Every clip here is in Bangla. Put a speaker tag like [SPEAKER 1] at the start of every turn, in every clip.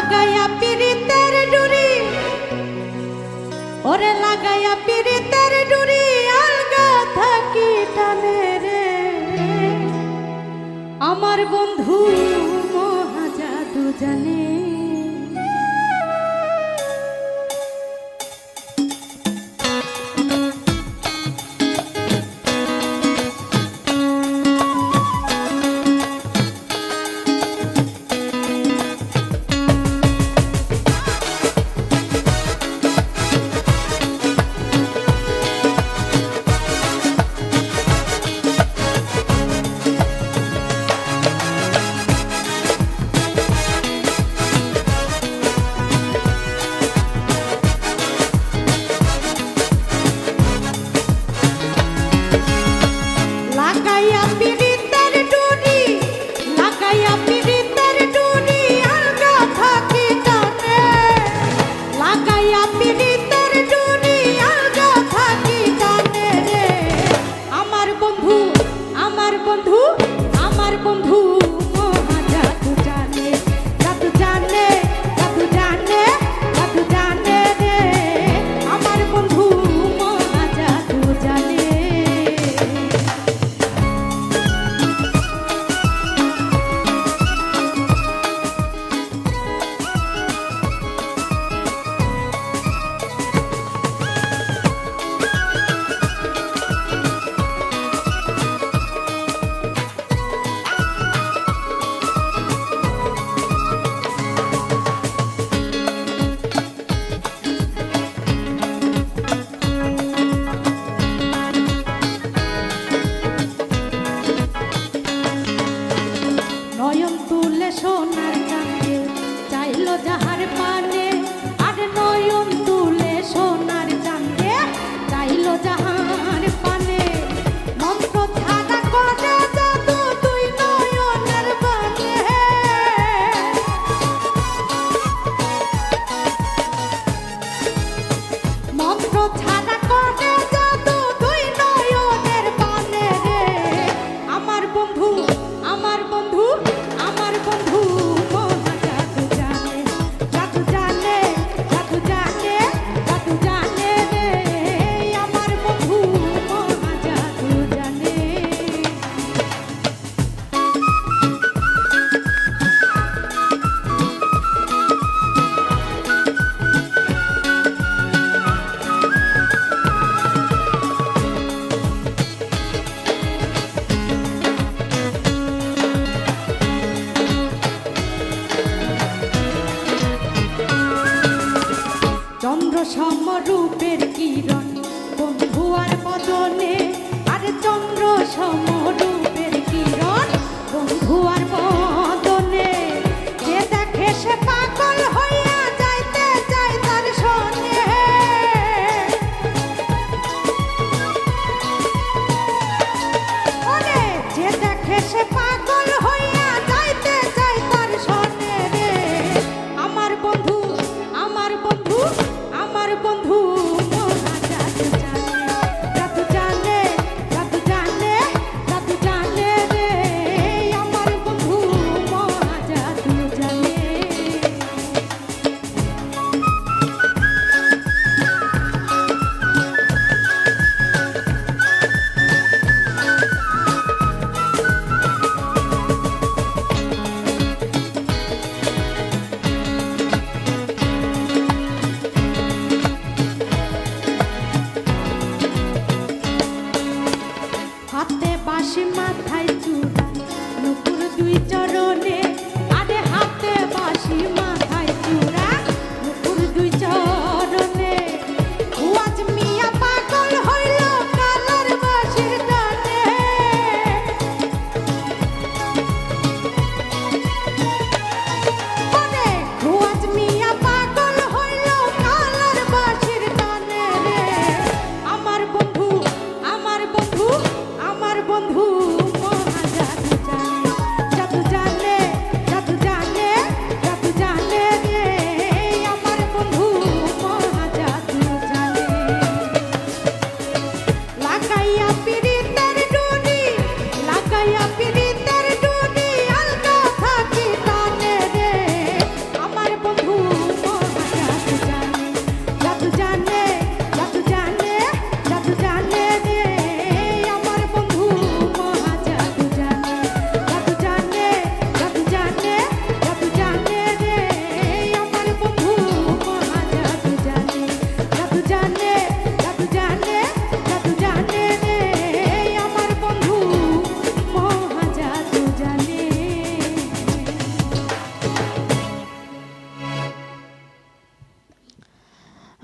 [SPEAKER 1] লাগাইয়া পিরিতের ডুরি, ওরে লাগাইয়া পিরিতের ডুরি আলগা থাকি টানে রে আমার বন্ধু মহাজাদু জানে।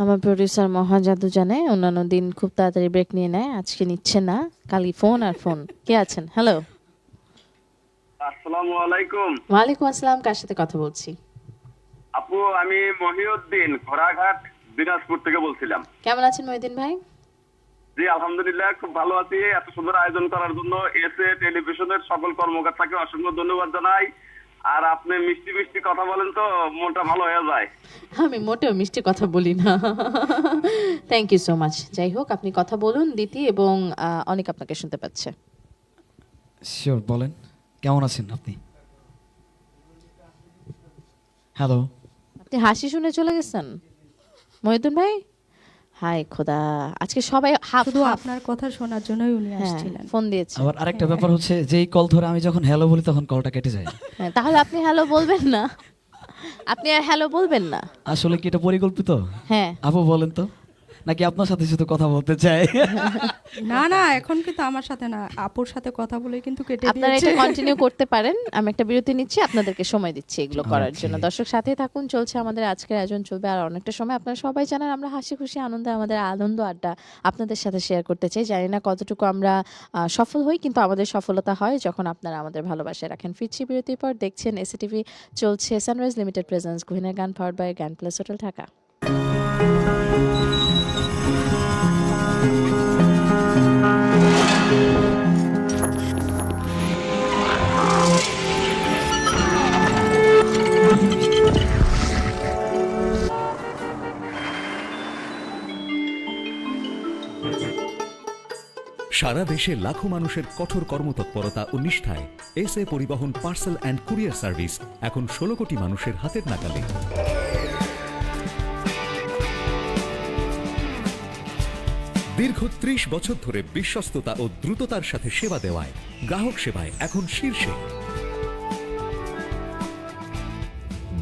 [SPEAKER 2] আমার প্রোডিউসার মহা জাদু জানে, অন্যান্য দিন খুব তাড়াতাড়ি ব্রেক নিয়ে নেয়, আজকে নিচ্ছে না, খালি ফোন আর ফোন। কে আছেন? হ্যালো।
[SPEAKER 3] আসসালামু আলাইকুম।
[SPEAKER 2] ওয়ালাইকুম আসসালাম, কার সাথে কথা বলছি?
[SPEAKER 3] আপু, আমি মহিউদ্দিন, ঘোড়াঘাট, দিনাজপুর থেকে বলছিলাম।
[SPEAKER 2] কেমন আছেন মহিউদ্দিন ভাই?
[SPEAKER 3] জি আলহামদুলিল্লাহ, খুব ভালো আছি। এত সুন্দর আয়োজন করার জন্য এসএ টেলিভিশনের সকল কর্মকর্তাকে অসংখ্য ধন্যবাদ জানাই। আর আপনি মিষ্টি মিষ্টি কথা বলেন তো মনটা ভালো হয়ে যায়।
[SPEAKER 2] আমি মোটেও মিষ্টি কথা বলি না। Thank you so much. যাই হোক, আপনি কথা বলুন দিতি, এবং অনেক আপনাকে শুনতে পাচ্ছে।
[SPEAKER 4] শিওর, বলেন কেমন আছেন আপনি? হ্যালো।
[SPEAKER 2] আপনি হাসি শুনে চলে গেছেন মহিউদ্দিন ভাই? হাই খোদা, আজকে সবাই হাফ
[SPEAKER 1] শুধু
[SPEAKER 2] হাফ।
[SPEAKER 1] আপনার কথা শোনার জন্যই উনি আসছিলেন।
[SPEAKER 2] ফোন দিয়েছে।
[SPEAKER 4] আবার আরেকটা ব্যাপার হচ্ছে, যেই কল ধরে আমি যখন হ্যালো বলি তখন কলটা কেটে যায়।
[SPEAKER 2] হ্যাঁ, তাহলে আপনি হ্যালো বলবেন না? আপনি আর হ্যালো বলবেন না?
[SPEAKER 4] আসলে কি এটা পরিকল্পিত?
[SPEAKER 2] হ্যাঁ।
[SPEAKER 4] আপু বলেন তো, নাকি আপনার সাথে শুধু কথা বলতে চাই?
[SPEAKER 1] না না, এখন কিন্তু আমার সাথে না, আপুর সাথে কথা বলে কিন্তু কেটে
[SPEAKER 2] আপনারা
[SPEAKER 1] দিয়েছে।
[SPEAKER 2] এটা কন্টিনিউ করতে পারেন। আমি একটা বিরতি নিচ্ছি, আপনাদেরকে সময় দিচ্ছি এগুলো করার
[SPEAKER 4] Okay.
[SPEAKER 2] জন্য। দর্শক সাথেই থাকুন, চলছে আমাদের আজকের আয়োজন, চলবে আর অনেকটা সময়। আপনারা সবাই জানেন আমরা হাসি খুশি আনন্দে আমাদের আনন্দ আড্ডা আপনাদের সাথে শেয়ার করতে চাই। জানি না কতটুকু আমরা সফল হই, কিন্তু আমাদের সফলতা হয় যখন আপনারা আমাদের ভালোবাসায় রাখেন। ফিরছি বিরতির পর, দেখছেন এসিটিভি, চলছে সানরাইজ লিমিটেড প্রেজেন্স গহিনের গান, powered by grand place hotel Dhaka.
[SPEAKER 5] সারা দেশে লাখো মানুষের কঠোর কর্মতৎপরতা ও নিষ্ঠায় SA Paribahan parcel and courier service এখন 16 কোটি মানুষের হাতের নাগালে। দীর্ঘ 30 বছর ধরে বিশ্বস্ততা ও দ্রুততার সাথে সেবা দেওয়ায় গ্রাহক সেবায় এখন শীর্ষে।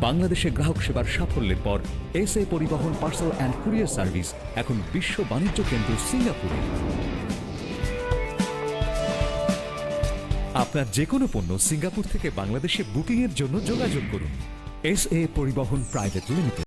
[SPEAKER 5] বাংলাদেশে গ্রাহক সেবার সাফল্যের পর SA Paribahan parcel and courier service এখন বিশ্ব বাণিজ্য কেন্দ্র সিঙ্গাপুরে। আপনার যে কোনো পণ্য সিঙ্গাপুর থেকে বাংলাদেশে বুকিং এর জন্য যোগাযোগ করুন এসএ পরিবহন প্রাইভেট লিমিটেড।